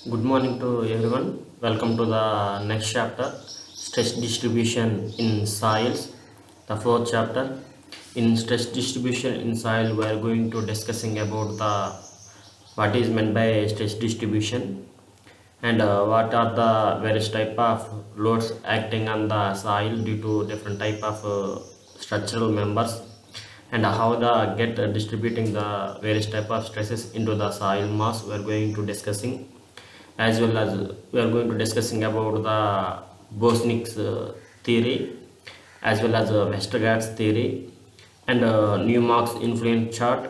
Good morning to everyone. Welcome to the next chapter, stress distribution in soils, the fourth chapter. In stress distribution in soil, we are going to discussing about the what is meant by stress distribution and what are the various type of loads acting on the soil due to different type of structural members and how the get distributing the various type of stresses into the soil mass. We are going to discussing, as well as we are going to discussing about the Bosnick's theory, as well as Westergaard's theory, and Newmark's influence chart,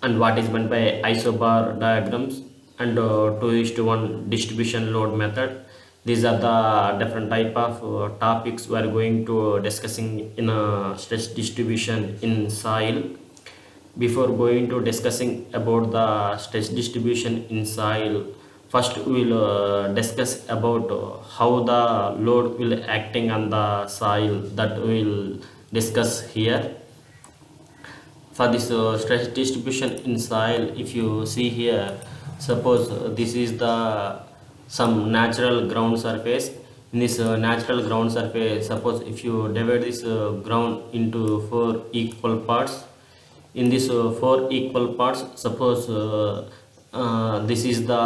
and what is meant by isobar diagrams, and 2:1 distribution load method. These are the different type of topics we are going to discussing in stress distribution in soil. Before going to discussing about the stress distribution in soil, first we will discuss about how the load will acting on the soil, that we will discuss here. For this stress distribution in soil, if you see here, suppose this is the some natural ground surface. In this natural ground surface, suppose if you divide this ground into four equal parts, in this four equal parts, suppose this is the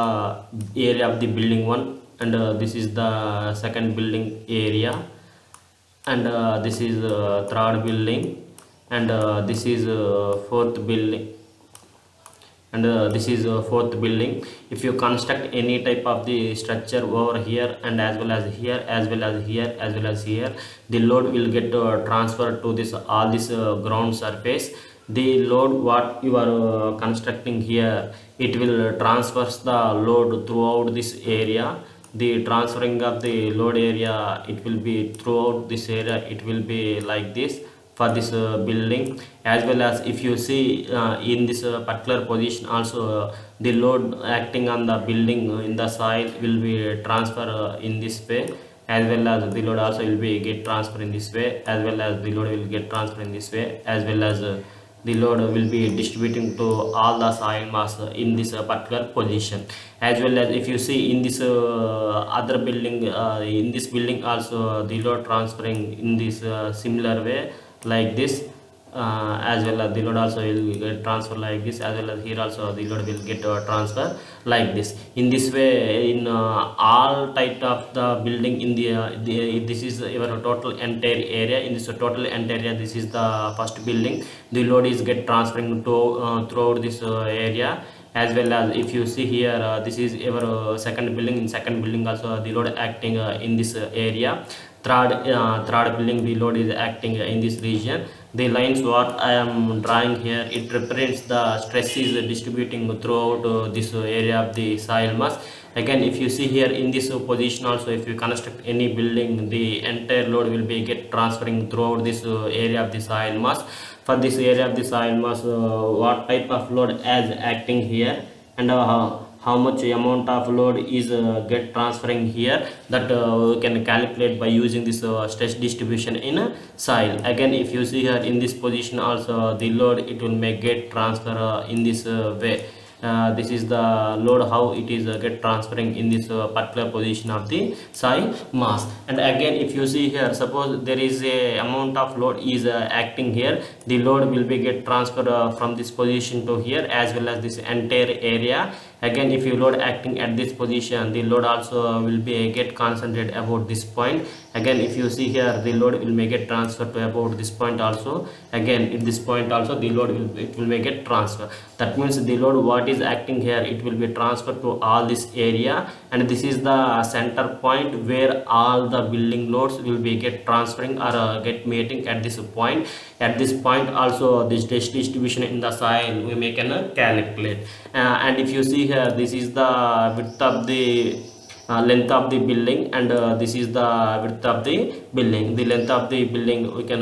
area of the building one, and this is the second building area, and this is third building, and this is fourth building, and this is fourth building. If you construct any type of the structure over here, and as well as here, as well as here, as well as here, the load will get transferred to this all this ground surface. The load what you are constructing here, it will transfers the load throughout this area. The transferring of the load area, it will be throughout this area, it will be like this for this building. As well as if you see in this particular position also, the load acting on the building in the soil will be transfer in this way, as well as the load also will be get transfer in this way, as well as the load will get transfer in this way, as well as the load will be distributing to all the soil mass in this particular position. As well as if you see in this other building, in this building also, the load transferring in this similar way, like this, as well as the load also will get transfer like this, as well as here also the load will get transfer like this. In this way, in all type of the building in the this is your total entire area. In this total entire area, this is the first building, the load is get transferring to throughout this area. As well as if you see here, this is our second building. In second building also, the load acting in this area. Third building, the load is acting in this region. The lines what I am drawing here, it represents the stress is distributing throughout this area of the soil mass. Again, if you see here in this position also, if you construct any building, the entire load will be get transferring throughout this area of the soil mass. For this area of the soil mass, what type of load is acting here, and how much amount of load is get transferring here, that we can calculate by using this stress distribution in soil. Again, if you see here in this position also, the load it will make get transfer in this way. This is the load how it is get transferring in this particular position of the soil mass. And again, if you see here, suppose there is a amount of load is acting here, the load will be get transferred from this position to here, as well as this entire area. Again, if you load acting at this position, the load also will be get concentrated about this point. Again, if you see here, the load will make it transfer to about this point also. Again, at this point also, the load will make it transfer. That means the load what is acting here, it will be transferred to all this area, and this is the center point where all the building loads will be get transferring or get meeting at this point. At this point also, this distribution in the soil we make an calculate. And if you see here, this is the width of the length of the building, and this is the width of the building. The length of the building we can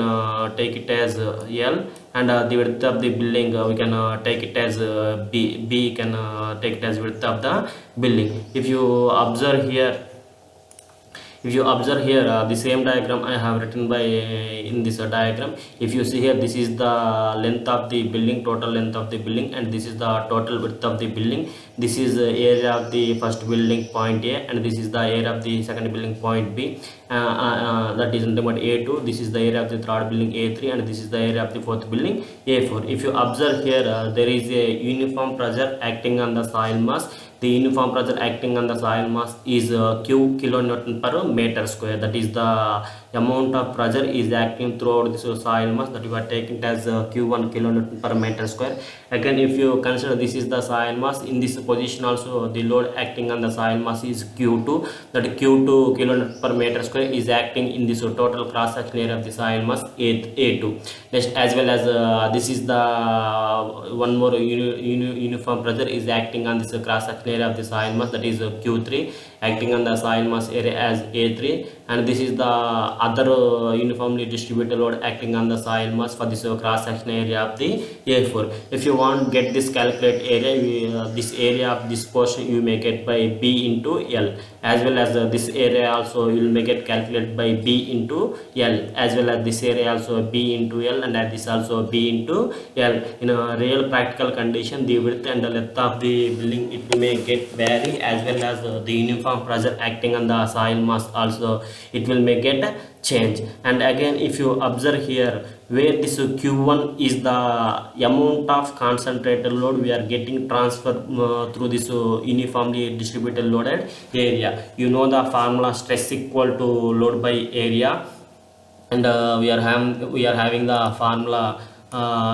take it as L, and the width of the building we can take it as B can take it as width of the building. If you observe here, If you observe here, the same diagram I have written by in this diagram. If you see here, this is the length of the building, total length of the building, and this is the total width of the building. This is the area of the first building, point A, and this is the area of the second building, point B. That is nothing but A2. This is the area of the third building, A3, and this is the area of the fourth building, A4. If you observe here, there is a uniform pressure acting on the soil mass. The uniform pressure acting on the soil mass is Q kilonewton per meter square. That is the amount of pressure is acting throughout this soil mass, that you are taking it as Q1 kilonewton per meter square. Again, if you consider this is the soil mass, in this position also the load acting on the soil mass is Q2. That Q2 kilonewton per meter square is acting in this total cross section area of the soil mass A2. Next, as well as this is the one more uniform pressure is acting on this cross section area of the soil mass, that is Q3, acting on the soil mass area as A3, and this is the other uniformly distributed load acting on the soil mass for this cross section area of the A4. If you want to get this calculate area, this area of this portion you may get by B into L, as well as this area also you will make it calculate by B into L, as well as this area also B into L, and this also B into L. In a real practical condition, the width and the length of the building it may get vary, as well as the uniform pressure acting on the soil mass also it will make it change. And again, if you observe here, where this Q1 is the amount of concentrated load we are getting transferred through this uniformly distributed loaded area. You know the formula, stress equal to load by area, and we are having the formula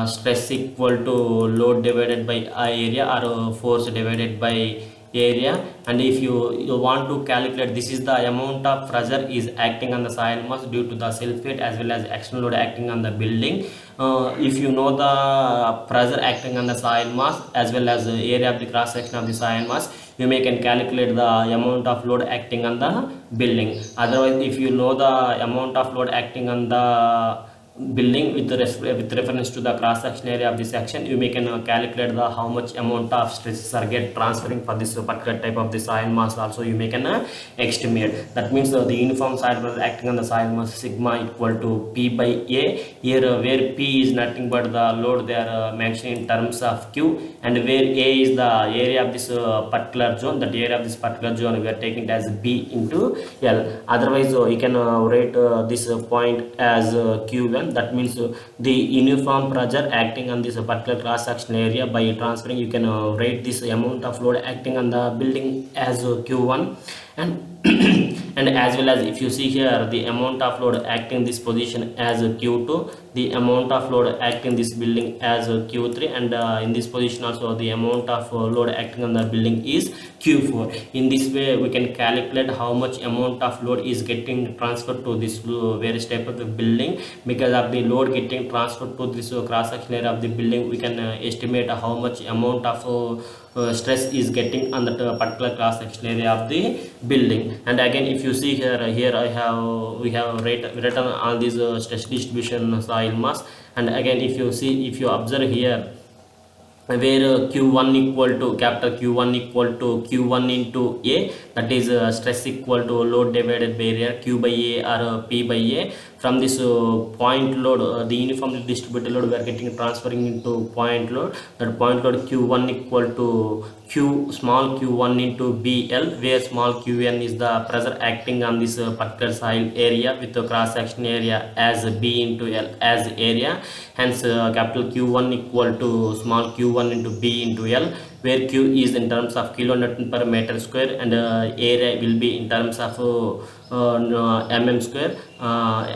stress equal to load divided by area, or force divided by area. And if you want to calculate, this is the amount of pressure is acting on the soil mass due to the self weight as well as external load acting on the building. If you know the pressure acting on the soil mass as well as the area of the cross section of the soil mass, you may can calculate the amount of load acting on the building. Otherwise, if you know the amount of load acting on the building with reference to the cross section area of the section, you may can calculate the how much amount of stresses are get transferring for this particular type of the soil mass also you may can estimate. That means the uniform soil pressure acting on the soil mass sigma equal to P by A. Here where P is nothing but the load they are mentioned in terms of Q, and where A is the area of this particular zone, that area of this particular zone we are taking it as B into L. Otherwise you can write this point as Q1. That means the uniform pressure acting on this particular cross section area. By transferring, you can write this amount of load acting on the building as Q1, and and as well as if you see here, the amount of load acting this position as Q2, the amount of load acting this building as Q3, and in this position also the amount of load acting on the building is Q4. In this way we can calculate how much amount of load is getting transferred to this various type of the building. Because of the load getting transferred to this cross section area of the building, we can estimate how much amount of stress is getting on the particular cross section area of the building. And again, if you see here, we have written all these stress distribution soil mass. And again, if you observe here, where Q1 equal to capital Q1 equal to Q1 into A, that is stress equal to load divided by area, Q by A or P by A. From this point load, the uniformly distributed load we are getting transferring into point load. That point load Q1 equal to small q1 into BL, where small qn is the pressure acting on this particular soil area with the cross section area as B into L as area. Hence capital Q1 equal to small q1 into B into L, where Q is in terms of kilonewton per meter square, and area will be in terms of mm square,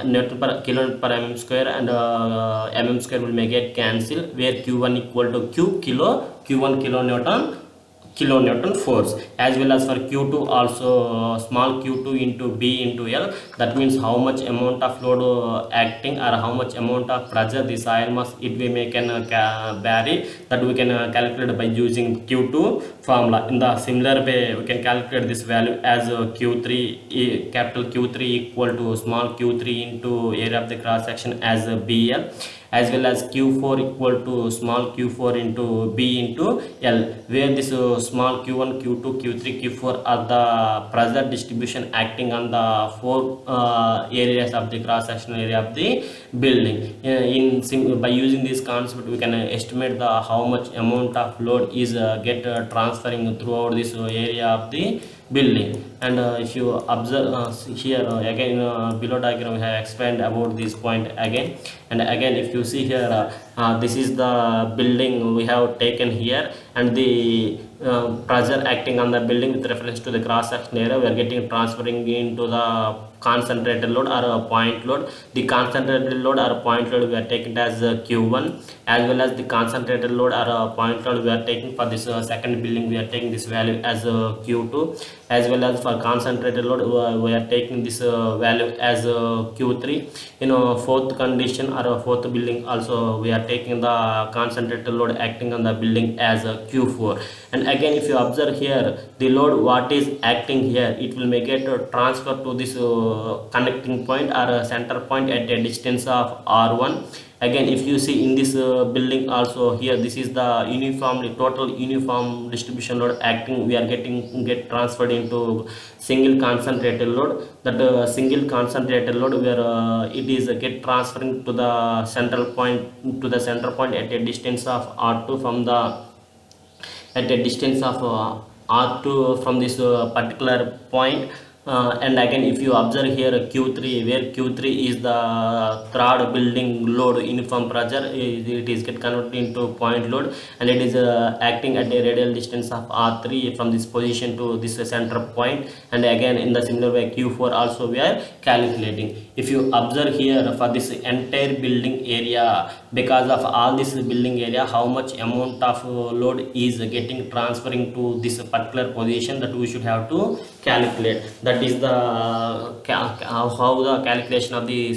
newton per kilonewton per mm square, and mm square will make it cancel, where Q1 equal to Q1 kilonewton force. As well as for Q2 also small q2 into B into L, that means how much amount of load acting or how much amount of pressure the soil mass it we may can vary, that we can calculate by using Q2 formula. In the similar way, we can calculate this value as Q3, capital Q3 equal to small q3 into area of the cross section as BL, as well as Q4 equal to small q4 into B into L, where this small q1, q2, q3, q4 are the pressure distribution acting on the four areas of the cross sectional area of the building. By using this concept, we can estimate the how much amount of load is get transferring throughout this area of the building. And if you observe here again, below diagram we have explained about this point again. And again, if you see here, this is the building we have taken here, and the pressure acting on the building with reference to the cross section area, we are getting transferring into the concentrated load or a point load. The concentrated load or point load we are taking as Q1, as well as the concentrated load or a point load we are taking for this second building, we are taking this value as Q2, as well as for concentrated load we are taking this value as Q3. In fourth condition or fourth building also, we are taking the concentrated load acting on the building as Q4. And again, if you observe here, the load what is acting here, it will make it transfer to this connecting point or center point at a distance of R1. Again, if you see in this building also, here this is the total uniform distribution load acting, we are get transferred into single concentrated load. That single concentrated load where it is get transferring to the central point at a distance of R2 from the R2 from this particular point. And again, if you observe here Q3, where Q3 is the third building load uniform pressure, it is get converted into point load, and it is acting at a radial distance of R3 from this position to this center point. And again, in the similar way, Q4 also we are calculating. If you observe here for this entire building area, because of all this building area, how much amount of load is getting transferring to this particular position, that we should have to calculate. That is the how the calculation of the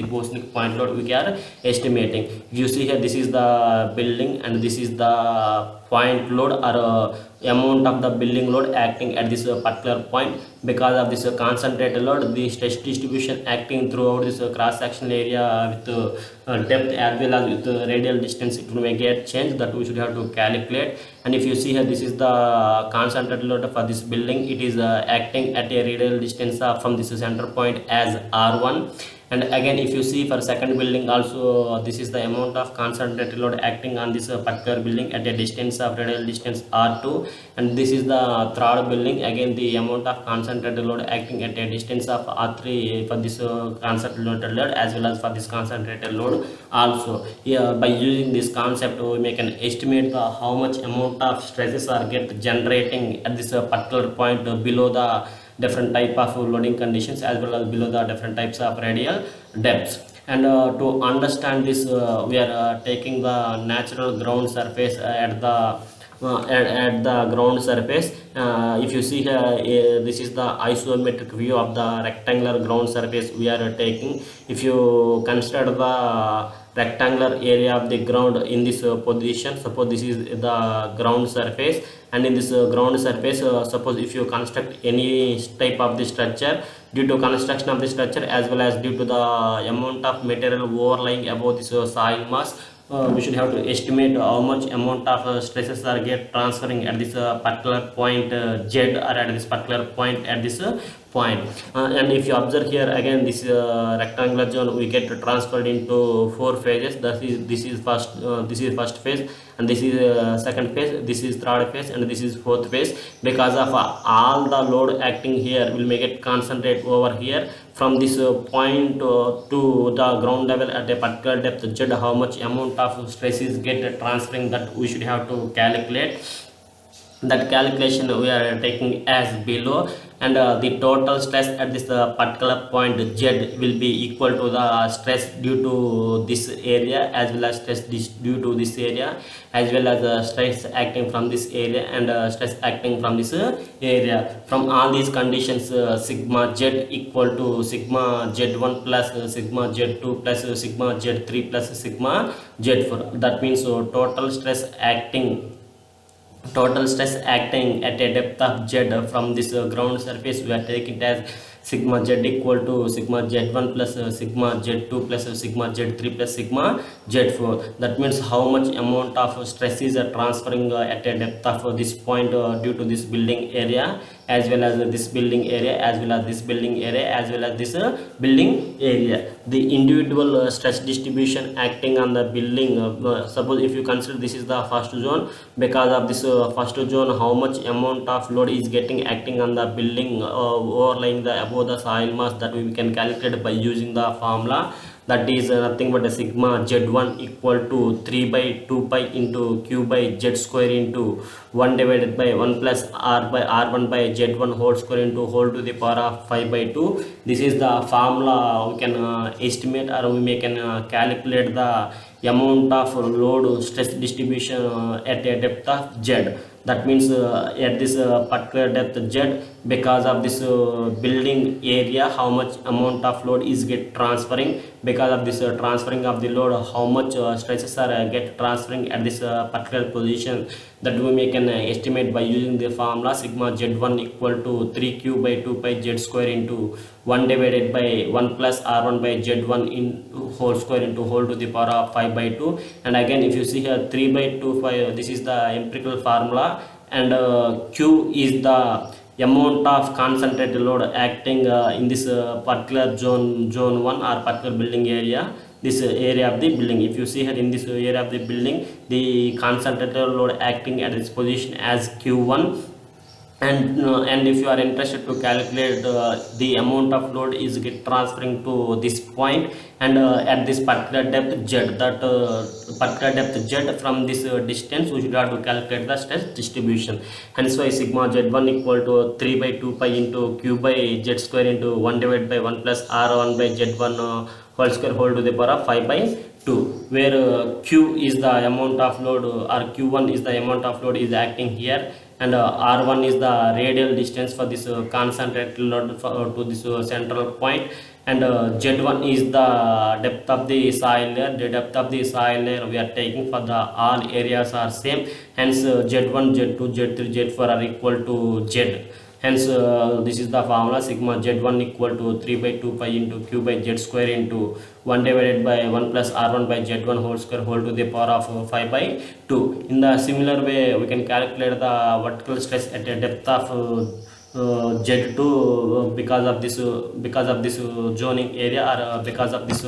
Bosnick point load we are estimating. You see here, this is the building and this is the point load or amount of the building load acting at this particular point. Because of this concentrated load, the stress distribution acting throughout this cross sectional area with depth as well as with radial distance, it will get changed, that we should have to calculate. And if you see here, this is the concentrated load for this building, it is acting at a radial distance from this center point as R1. And again, if you see for second building also, this is the amount of concentrated load acting on this particular building at a distance of radial distance R2. And this is the third building, again the amount of concentrated load acting at a distance of R3 for this concentrated load as well as for this concentrated load also. Here, by using this concept, we make an estimate the how much amount of stresses are get generating at this particular point below the different type of loading conditions as well as below the different types of radial depths. And to understand this, we are taking the natural ground surface at the ground surface. If you see here, this is the isometric view of the rectangular ground surface we are taking. If you consider the rectangular area of the ground in this position, suppose this is the ground surface, and in this ground surface, suppose if you construct any type of the structure, due to construction of the structure as well as due to the amount of material overlying above this soil mass, we should have to estimate how much amount of stresses are get transferring at this particular point Z, or at this particular point at this point. And if you observe here again, this rectangular zone we get transferred into four phases. This is first phase, and this is second phase, this is third phase, and this is fourth phase. Because of all the load acting here will make it concentrate over here from this point to the ground level at a particular depth Z, how much amount of stresses get transferring, that we should have to calculate. That calculation we are taking as below. And the total stress at this particular point Z will be equal to the stress due to this area as well as stress due to this area, as well as stress acting from this area and stress acting from this area. From all these conditions, sigma Z equal to sigma Z1 plus sigma Z2 plus sigma Z3 plus sigma Z4. That means total stress acting total stress acting at a depth of z from this ground surface, we are taking it as sigma z equal to sigma z1 plus sigma z2 plus sigma z3 plus sigma z4. That means how much amount of stress is transferring at a depth of this point due to this building area, as well as this building area, as well as this building area, as well as this building area. The individual stress distribution acting on the building, suppose if you consider this is the first zone, because of this first zone, how much amount of load is getting acting on the building overlying the above the soil mass, that we can calculate by using the formula, that is nothing but a sigma z1 equal to 3 by 2 pi into q by z square into 1 divided by 1 plus r by r1 by z1 whole square into whole to the power of 5 by 2. This is the formula we can estimate, or we can calculate the amount of load stress distribution at a depth of z. That means at this particular depth z, because of this building area, how much amount of load is get transferring, because of this transferring of the load, how much stresses are get transferring at this particular position, that we can estimate by using the formula sigma z1 equal to 3q by 2 pi z square into 1 divided by 1 plus r1 by z1 into whole square into whole to the power of 5 by 2. And again, if you see here 3 by 2 5, this is the empirical formula, and q is the amount of concentrated load acting in this particular zone 1 or particular building area, this area of the building. If you see here in this area of the building, the concentrated load acting at its position as q1, and if you are interested to calculate the amount of load is get transferring to this point, and at this particular depth z, that particular depth z from this distance, we should have to calculate the stress distribution. Hence why sigma z1 equal to 3 by 2 pi into q by z square into 1 divided by 1 plus r1 by z1 whole square whole to the power of 5 by 2, where q is the amount of load, or q1 is the amount of load is acting here, and r1 is the radial distance for this concentrated load to this central point, and z1 is the depth of the soil layer. The depth of the soil layer we are taking for the all areas are same, hence z1 z2 z3 z4 are equal to z. Hence this is the formula sigma z1 equal to 3 by 2 pi into q by z square into 1 divided by 1 plus r1 by z1 whole square whole to the power of 5 by 2. In the similar way, we can calculate the vertical stress at a depth of z2 because of this zoning area, or because of this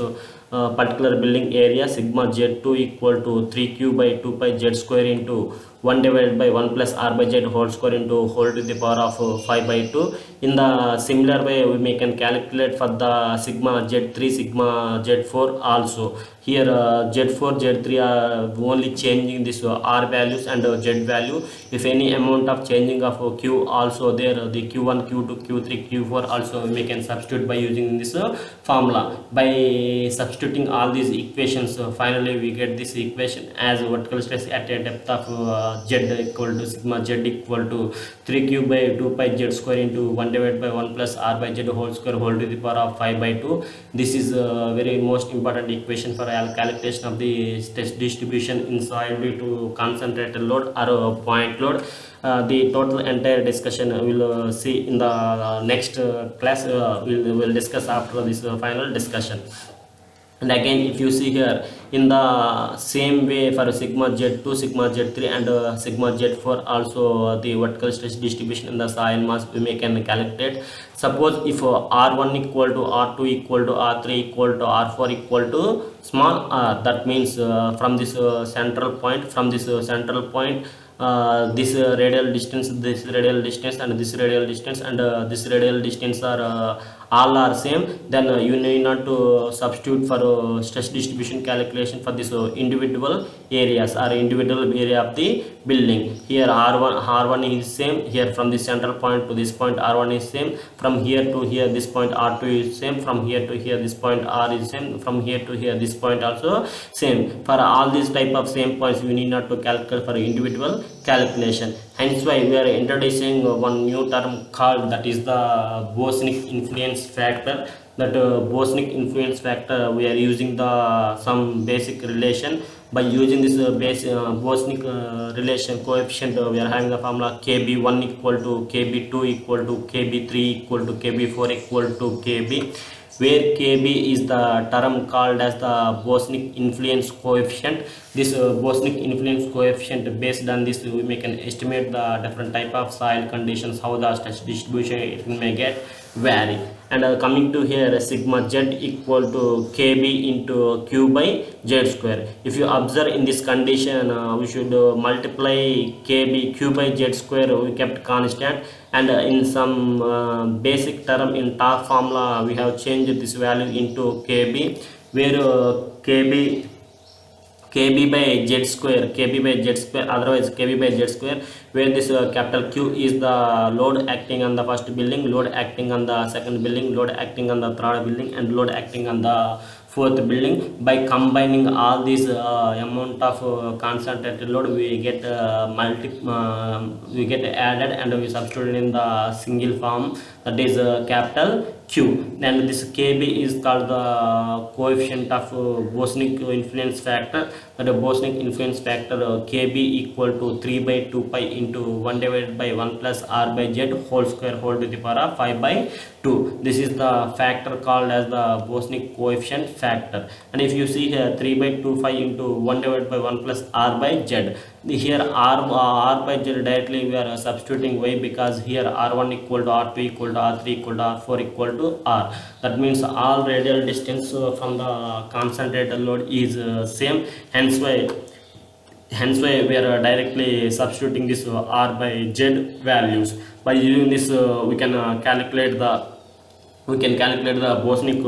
particular building area, sigma z2 equal to 3q by 2 pi z square into 1 divided by 1 plus r by z whole square into whole to the power of 5 by 2. In the similar way, we can calculate for the sigma z3 sigma z4 also. Here z4 z3 are only changing this r values and z value. If any amount of changing of q also there, the q1 q2 q3 q4 also we can substitute by using this formula. By substituting all these equations, finally we get this equation as vertical stress at a depth of z equal to sigma z equal to 3q by 2 pi z square into 1 divided by 1 plus r by z whole square whole to the power of 5 by 2. This is very most important equation for calculation of the stress distribution in soil due to concentrated load or point load. The total entire discussion we'll see in the next class. We'll discuss after this final discussion. And again, if you see here in the same way for sigma z2 sigma z3 and sigma z4 also, the vertical stress distribution in the soil mass we can calculate. Suppose if r1 equal to r2 equal to r3 equal to r4 equal to small r, that means from this central point, this radial distance, and this radial distance, and this radial distance are all are same, then you need not to substitute for stress distribution calculation for this individual areas or individual area of the building. Here r1 is same, here from the central point to this point r1 is same, from here to here this point r2 is same, from here to here this point r is same, from here to here this point also same. For all these type of same points, we need not to calculate for individual calculation. Hence why we are introducing one new term called, that is the Bosnick influence factor. That Bosnick influence factor, we are using the some basic relation By using this Bosnick relation coefficient, we are having the formula kb1 equal to kb2 equal to kb3 equal to kb4 equal to kb, where kb is the term called as the Bosnick influence coefficient. This Bosnick influence coefficient, based on this we can estimate the different type of soil conditions, how the stress distribution it may get vary. And coming to here, sigma z equal to kb into q by z square. If you observe in this condition, we should multiply kb q by z square, we kept constant, and in some basic term in top formula we have changed this value into kb, where kb by z square, otherwise kb by z square, where this capital Q is the load acting on the first building, load acting on the second building, load acting on the third building, and load acting on the fourth building. By combining all these amount of concentrated load, we get we get added and we substitute in the single form, that is capital Q. And this kb is called the coefficient of Bosnick influence factor. That Bosnick influence factor kb equal to 3 by 2 pi into 1 divided by 1 plus r by z whole square whole to the power of 5 by 2. This is the factor called as the Bosnick coefficient factor. And if you see here, 3 by 2 pi into 1 divided by 1 plus r by z, here r by z directly we are substituting. Why? Because here r1 equal to r2 equal to r3 equal to r4 equal to r. That means all radial distance from the concentrated load is same. Hence why we are directly substituting this r by z values. By using this we can calculate the Bosnick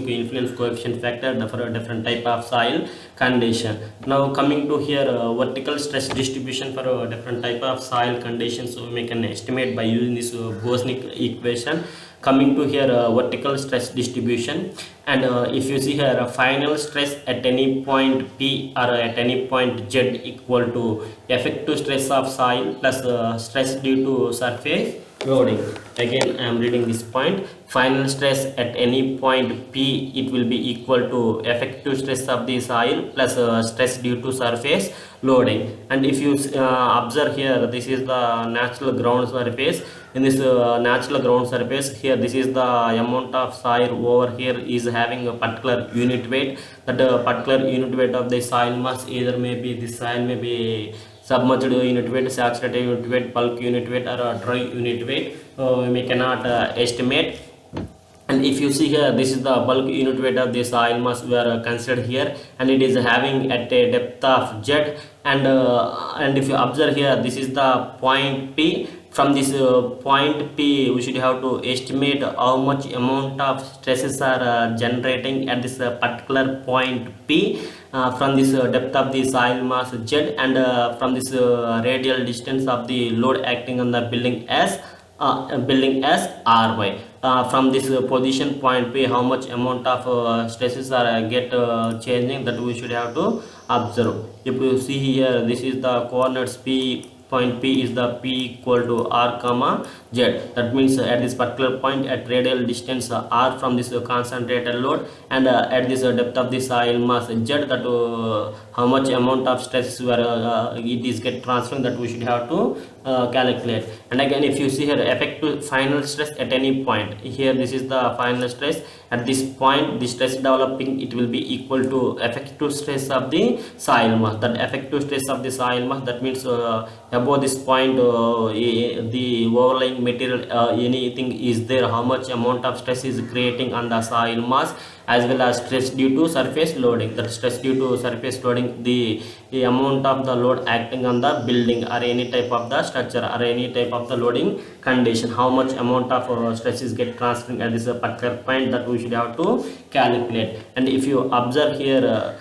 influence coefficient factor for a different type of soil condition. Now coming to here, vertical stress distribution for a different type of soil conditions, so we can estimate by using this Bosnick equation. Coming to here, vertical stress distribution, and if you see here, final stress at any point P or at any point Z equal to effective stress of soil plus stress due to surface loading. Again I am reading this point: final stress at any point P, it will be equal to effective stress of the soil plus stress due to surface loading. And if you observe here, this is the natural ground surface. In this natural ground surface, here this is the amount of soil over here is having a particular unit weight. That particular unit weight of the soil mass, either maybe this soil may be submerged unit weight, saturated unit weight, bulk unit weight, or a dry unit weight, we cannot estimate. And if you see here, this is the bulk unit weight of the soil mass we are considered here, and it is having at a depth of z. And if you observe here, this is the point P. From this point P, we should have to estimate how much amount of stresses are generating at this particular point P from this depth of the soil mass Z, and from this radial distance of the load acting on the building as Ry. From this position point P, how much amount of stresses are changing, that we should have to observe. If you see here, this is the coordinates P. Point P is the P equal to r comma z. That means at this particular point, at radial distance r from this concentrated load, and at this depth of the soil mass z, that how much amount of stress it is get transferring, that we should have to calculate. And again, if you see here, effective final stress at any point, here this is the final stress. At this point, the stress developing, it will be equal to effective stress of the soil mass. That effective stress of the soil mass, that means above this point, the overlying material, anything is there, how much amount of stress is creating on the soil mass, as well as stress due to surface loading. That stress due to surface loading, the amount of the load acting on the building or any type of the structure or any type of the loading condition, how much amount of stress is get transferring at this particular point, that we should have to calculate. And if you observe here,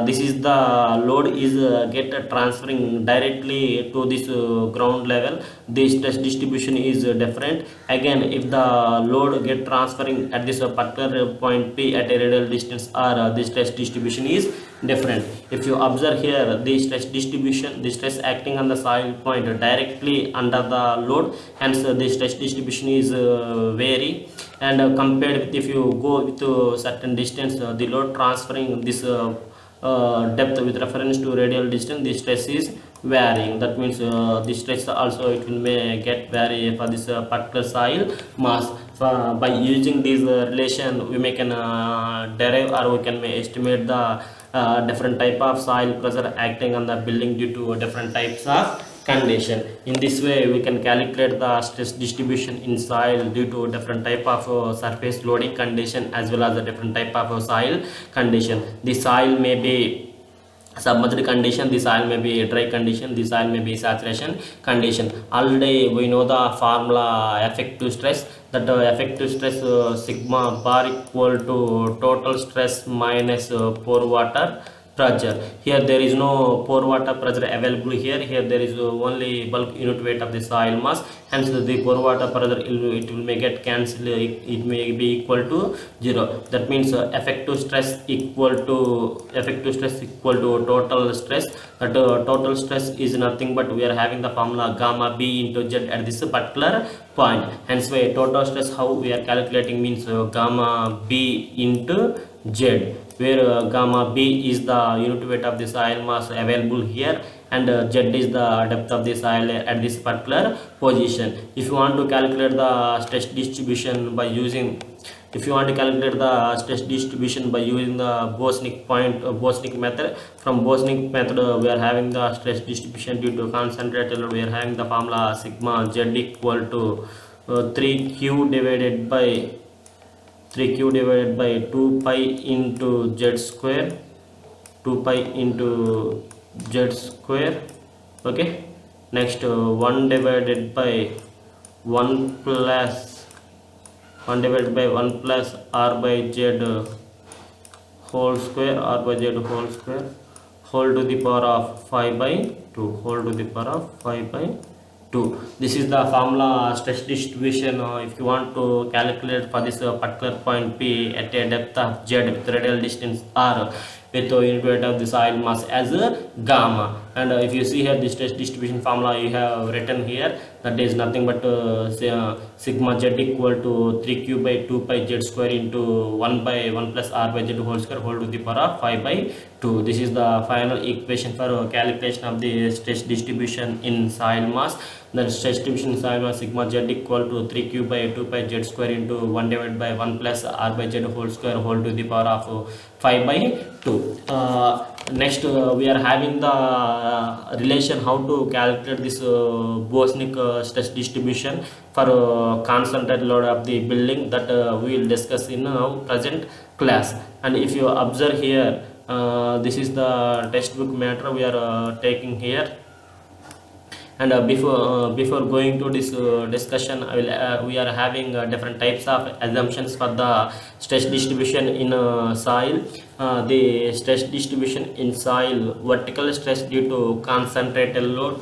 this is the load is get transferring directly to this ground level. The stress distribution is different. Again, if the load get transferring at this particular point P at a radial distance, or the stress distribution is different. If you observe here, the stress distribution, the stress acting on the soil point directly under the load, hence the stress distribution is vary. And compared with if you go with certain distance, the load transferring this depth with reference to radial distance, the stress is varying. That means the stress also it will may get vary for this particular soil mass. By using this relation, we may can derive or we can may estimate the different type of soil pressure acting on the building due to different types of condition. In this way, we can calculate the stress distribution in soil due to different type of surface loading condition as well as a different type of soil condition. The soil may be submerged condition, the soil may be dry condition, the soil may be saturation condition. Already we know the formula effective stress, that effective stress sigma bar equal to total stress minus pore water pressure. Here there is no pore water pressure available here. Here there is only bulk unit weight of the soil mass. Hence the pore water pressure it will may get cancelled. It may be equal to 0. That means effective stress equal to total stress. That total stress is nothing but we are having the formula gamma b into z at this particular point. Hence why total stress how we are calculating means gamma b into z, where gamma b is the unit weight of the soil mass available here, and z is the depth of the soil at this particular position. If you want to calculate the stress distribution by using the Bosnick Bosnick method, from Bosnick method we are having the stress distribution due to concentrated load. We are having the formula sigma z equal to 3q divided by 2 pi into z square, 2 pi into z square. Okay, next 1 divided by 1 plus r by z whole square, whole to the power of 5 by 2, This is the formula stress distribution. If you want to calculate for this particular point P at a depth of z with radial distance r with the unit weight of the soil mass as gamma. And if you see here the stress distribution formula you have written here, that is nothing but sigma z equal to 3q by 2 pi z square into 1 by 1 plus r by z whole square whole to the power of 5 by 2. This is the final equation for calculation of the stress distribution in soil mass. The stress distribution in soil mass sigma z equal to 3q by 2 pi z square into 1 divided by 1 plus r by z whole square whole to the power of 5 by 2. Next we are having the relation how to calculate this Bosnick stress distribution for concentrated load of the building, that we will discuss in present class. And if you observe here, this is the textbook matter we are taking here. And before going to this discussion, we are having different types of assumptions for the stress distribution in soil. The stress distribution in soil, vertical stress due to concentrated load,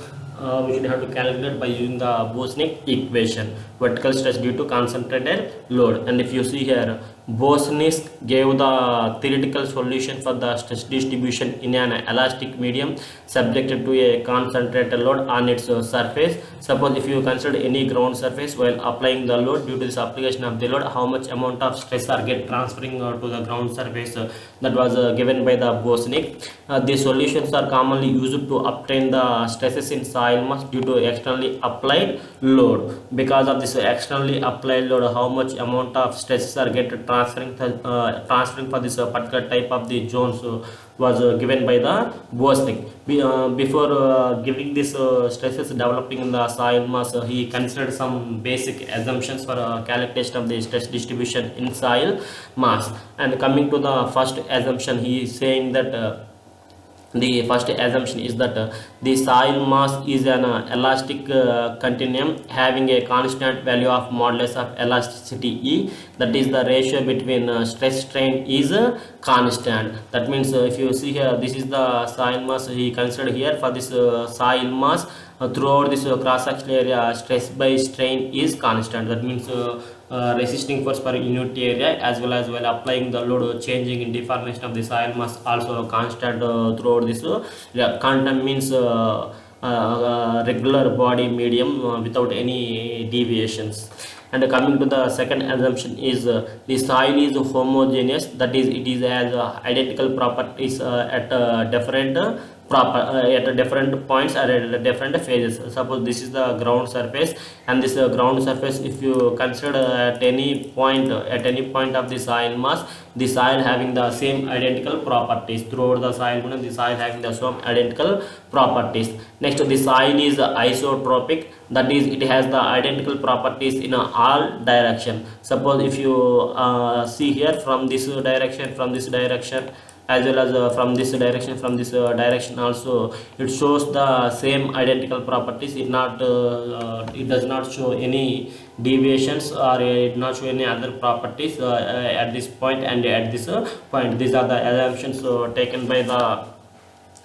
we should have to calculate by using the Bosnick equation, vertical stress due to concentrated load. And if you see here, Bosnick gave the theoretical solution for the stress distribution in an elastic medium subjected to a concentrated load on its surface. Suppose if you consider any ground surface while applying the load, due to this application of the load, how much amount of stress are get transferring to the ground surface, that was given by the Bosnick. These solutions are commonly used to obtain the stresses in soil mass due to externally applied load. Because of this externally applied load, how much amount of stresses are get transferring for this particular type of the zones was given by the Bosnick. Before giving this stresses developing in the soil mass, he considered some basic assumptions for calculation of the stress distribution in soil mass. And coming to the first assumption, he is saying that the first assumption is that the soil mass is an elastic continuum having a constant value of modulus of elasticity E, that is the ratio between stress strain is constant. That means if you see here, this is the soil mass he considered here. For this soil mass throughout this cross-sectional area, stress by strain is constant. That means resisting force per unit area as well as while applying the load changing in deformation of the soil mass also constant throughout this. Constant means regular body medium without any deviations. And coming to the second assumption is the soil is homogeneous, that is it is has identical properties at different at different points or at different phases. Suppose this is the ground surface, and this ground surface, if you consider at any point of the soil mass, the soil having the same identical properties throughout the soil, the soil having the same identical properties. Next, the soil is isotropic, that is it has the identical properties in all direction. Suppose if you see here, from this direction, as well as from this direction also, it shows the same identical properties. It does not show any deviations, or it not show any other properties at this point and at this point. These are the assumptions taken by the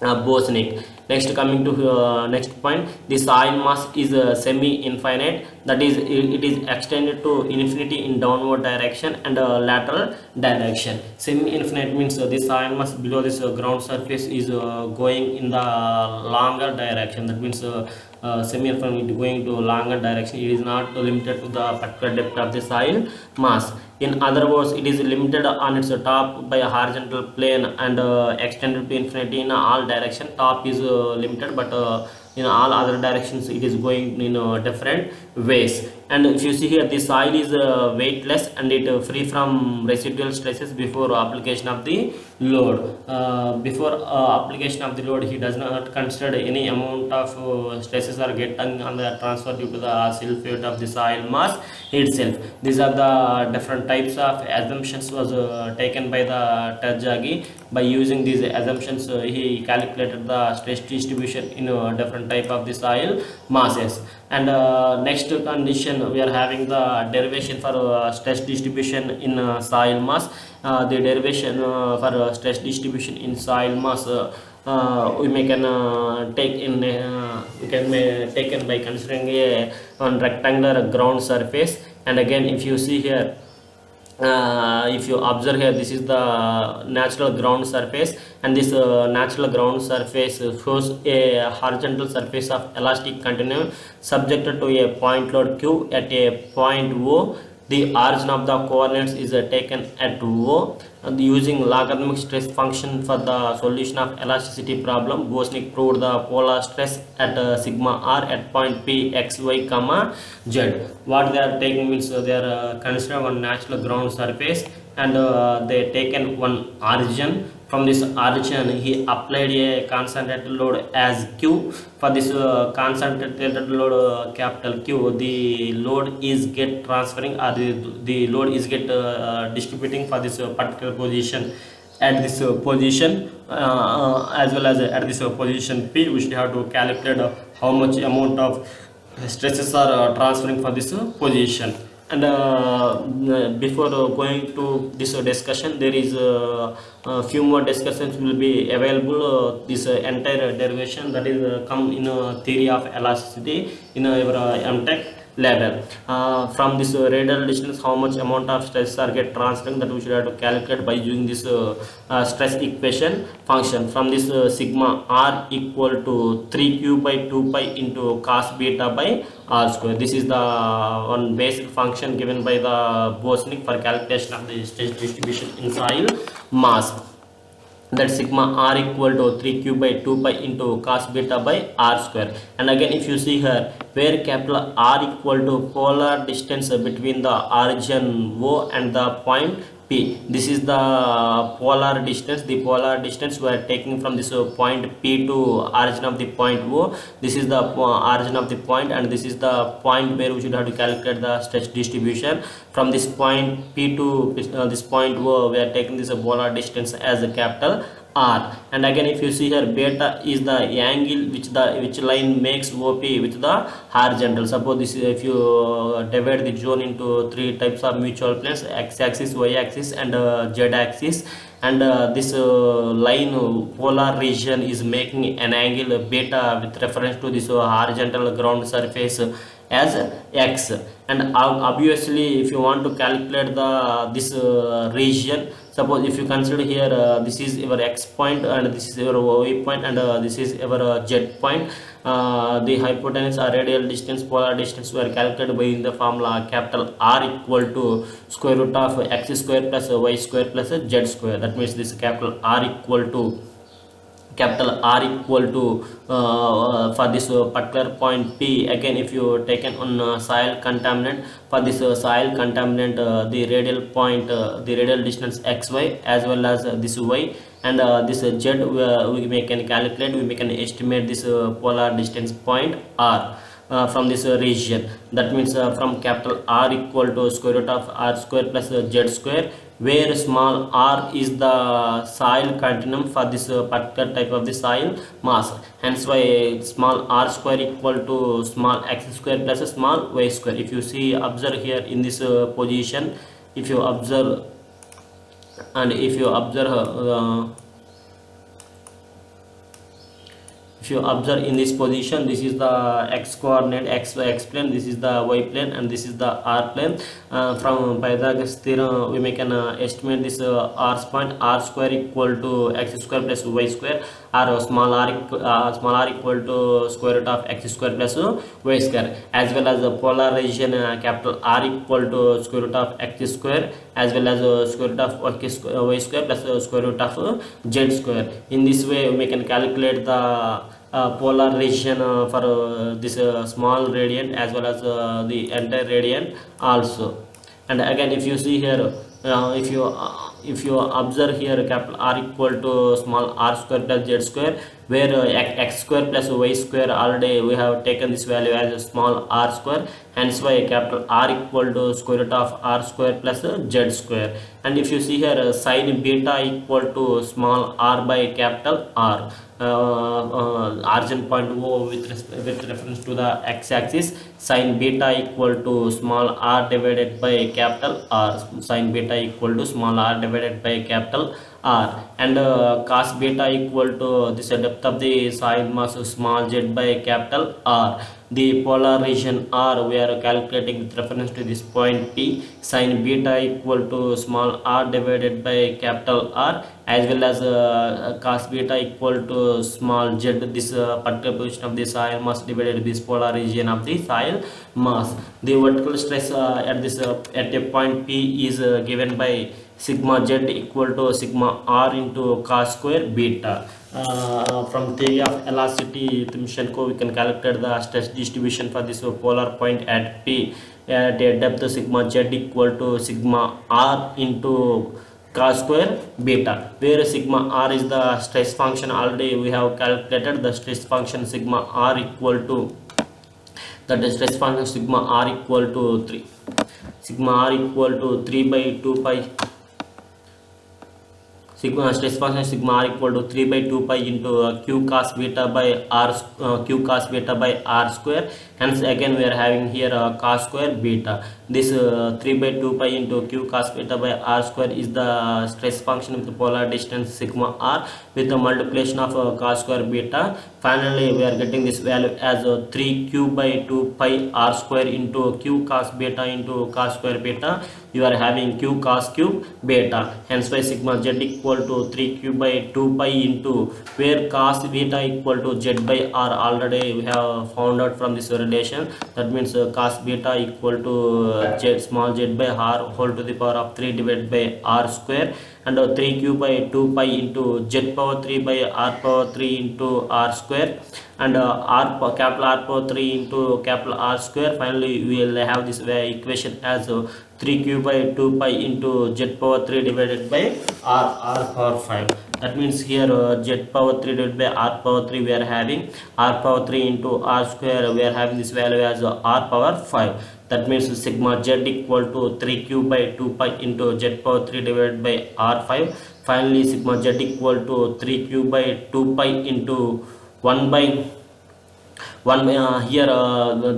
Bosnick. Next, coming to next point, the soil mass is semi-infinite, that is it is extended to infinity in downward direction and lateral direction. Semi-infinite means the soil mass below this ground surface is going in the longer direction. That means semi-infinite going to longer direction. It is not limited to the particular depth of the soil mass. In other words, it is limited on its top by a horizontal plane and extended to infinity in all direction. Top is limited, but in all other directions it is going in different ways. And if you see here, the soil is weightless and it free from residual stresses before application of the load. Before application of the load, he does not consider any amount of stresses are getting on the transfer due to the self-weight of the soil mass itself. These are the different types of assumptions was taken by the Terzaghi. By using these assumptions, he calculated the stress distribution in different type of the soil masses. And next condition, we are having the derivation for stress distribution in soil mass. The derivation for stress distribution in soil mass, we can taken by considering a one rectangular ground surface. And again, if you see here, if you observe here, this is the natural ground surface, and this natural ground surface shows a horizontal surface of elastic continuum subjected to a point load Q at a point O. The origin of the coordinates is taken at O. Using logarithmic stress function for the solution of elasticity problem, Bosnick proved the polar stress at sigma r at point P x y comma z. What they are taking means they are considering one natural ground surface, and they taken one origin. From this origin, he applied a concentrated load as Q. For this concentrated load capital Q, the load is get transferring, or the load is get distributing for this particular position at this position, as well as at this position P, which we have to calculate how much amount of stresses are transferring for this position. And before going to this discussion, there is a few more discussions will be available. This entire derivation that is come in theory of elasticity in your MTech level. From this radial distance, how much amount of stress are get transferring, that we should have to calculate by using this stress equation function. From this sigma r equal to 3q by 2 pi into cos beta by r square. This is the one basic function given by the Bosnick for calculation of the stress distribution in soil mass. That sigma r equal to 3q by 2 pi into cos beta by r square. And again, if you see here, where capital R equal to polar distance between the origin O and the point P. This is the polar distance. The polar distance we are taking from this point P to origin of the point O. This is the origin of the point, and this is the point where we should have to calculate the stress distribution. From this point P to this point O, we are taking this polar distance as a capital R. And again, if you see here, beta is the angle which line makes OP with the horizontal. Suppose this is, if you divide the zone into three types of mutual planes, x-axis, y-axis, and z-axis, and this line polar region is making an angle beta with reference to this horizontal ground surface as x. And obviously if you want to calculate the this region, suppose if you consider here this is your x point and this is your y point and this is your z point, the hypotenuse or radial distance, polar distance were calculated by in the formula capital R equal to square root of x square plus y square plus z square. That means this capital R equal to for this particular point P. Again, if you taken on soil contaminant, for this soil contaminant, the radial point, the radial distance xy as well as this y, and this z we can calculate, we can estimate this polar distance point R from this region. That means from capital R equal to square root of R square plus z square, where small r is the soil continuum for this particular type of the soil mass. Hence why small r square equal to small x square plus small y square. If you see, observe here in this position, if you observe and if you observe in this position, this is the x coordinate, x plane, this is the y plane, and this is the r plane. From Pythagoras theorem we make an estimate this r point, r square equal to x square plus y square, or small r equal to square root of x square plus y square, as well as the polar region capital R equal to square root of x square as well as square root of y square plus square root of z square. In this way we can calculate the polar region for this small radiant as well as the entire radiant also. And again, if you see here, if you observe here, capital R equal to small r square plus z square, where x square plus y square already we have taken this value as a small r square. Hence why capital R equal to square root of r square plus z square. And if you see here, sin beta equal to small r by capital R, origin point O with reference to the x-axis, sin beta equal to small r divided by capital R, sin beta equal to small r divided by capital R, and cos beta equal to this depth of the soil mass small z by capital R. The polar region R we are calculating with reference to this point P, sin beta equal to small r divided by capital R, as well as cos beta equal to small z, this particular position of the soil mass divided this polar region of the soil mass. The vertical stress at this at a point P is given by sigma z equal to sigma r into cos square beta. From theory of elasticity Timoshenko, we can calculate the stress distribution for this polar point at P at a depth sigma z equal to sigma r into cos square beta, where sigma r is the stress function. Already we have calculated the stress function sigma r equal to, that is stress function sigma r equal to 3, sigma r equal to 3 by 2 pi, sigma stress function sigma r equal to 3 by 2 pi into q cos beta by r, q cos beta by r square. Hence again we are having here cos square beta. This 3 by 2 pi into q cos beta by r square is the stress function with the polar distance sigma r with the multiplication of cos square beta. Finally we are getting this value as 3q by 2 pi r square into q cos beta into cos square beta. You are having q cos cube beta. Hence by sigma z equal to 3q by 2 pi into, where cos beta equal to z by r already we have found out from this relation. That means cos beta equal to z, small z by r whole to the power of 3 divided by r square, and 3q by 2 pi into z power 3 by r power 3 into r square, and capital R power 3 into capital R square. Finally we will have this equation as 3q by 2 pi into z power 3 divided by r power 5. That means here z power 3 divided by r power 3 we are having, r power 3 into r square we are having this value as r power 5. That means sigma z equal to 3q by 2 pi into z power 3 divided by r5. Finally sigma z equal to 3q by 2 pi into 1 by One here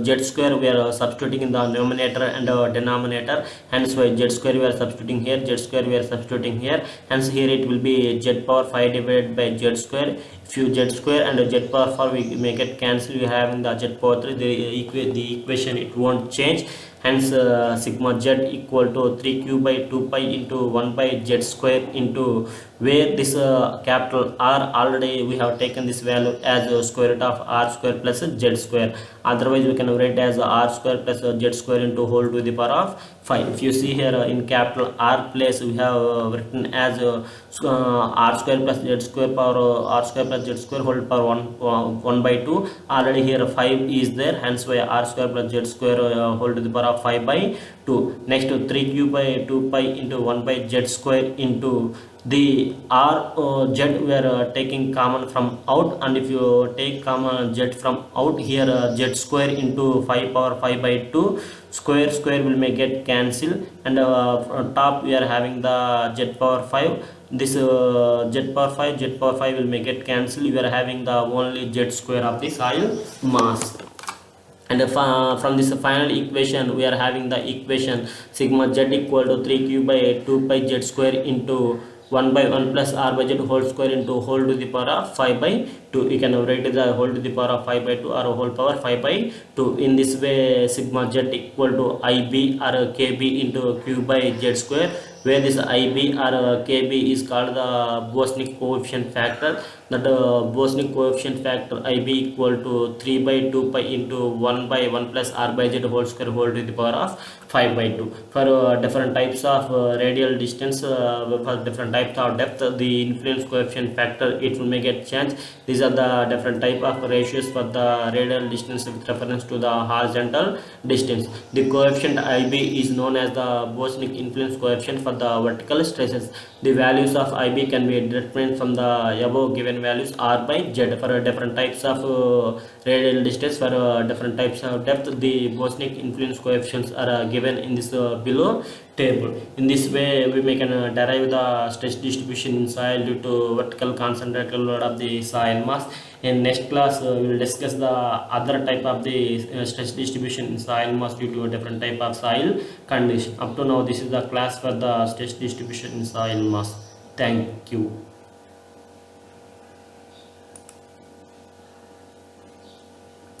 z square we are substituting in the numerator and denominator, hence why z square we are substituting here, z square we are substituting here, hence here it will be z power 5 divided by z square. If you z square and z power 4 we make it cancel, you have in the z power 3, the equation it won't change. Hence sigma z equal to 3q by 2 pi into 1 by z square into, where this capital R already we have taken this value as square root of r square plus z square. Otherwise we can write as r square plus z square into whole to the power of 5. If you see here in capital R place we have written as r square plus z square power r square plus z square whole power 1 by 2. Already here 5 is there, hence why r square plus z square whole to the power of 5 by 2. Next to 3q by 2 pi into 1 by z square into the r z we are taking common from out, and if you take common z from out here z square into 5 power 5 by 2, square will make get cancel, and top we are having the z power 5, this z power 5 will make it cancel, we are having the only z square of the soil mass. And from this final equation we are having the equation sigma z equal to 3q by 2 pi z square into 1 by 1 plus r by z whole square into whole to the power of 5 by 2. You can write the whole to the power of 5 by 2 or whole power 5 by 2. In this way sigma z equal to ib or kb into q by z square, where this ib or kb is called the Bosnick coefficient factor. That Bosnick coefficient factor ib equal to 3 by 2 pi into 1 by 1 plus r by z whole square whole to the power of 5 by 2. For different types of radial distance, for different types of depth, the influence coefficient factor it will make it change. These are the different type of ratios for the radial distance with reference to the horizontal distance. The coefficient ib is known as the Bosnick influence coefficient for the vertical stresses. The values of ib can be determined from the above given values r by z. For different types of radial distance, for different types of depth, the Bosnick influence coefficients are given in this below table. In this way we can derive the stress distribution in soil due to vertical concentrated load of the soil mass. In next class we will discuss the other type of the stress distribution in soil mass due to a different type of soil condition. Up to now this is the class for the stress distribution in soil mass. Thank you.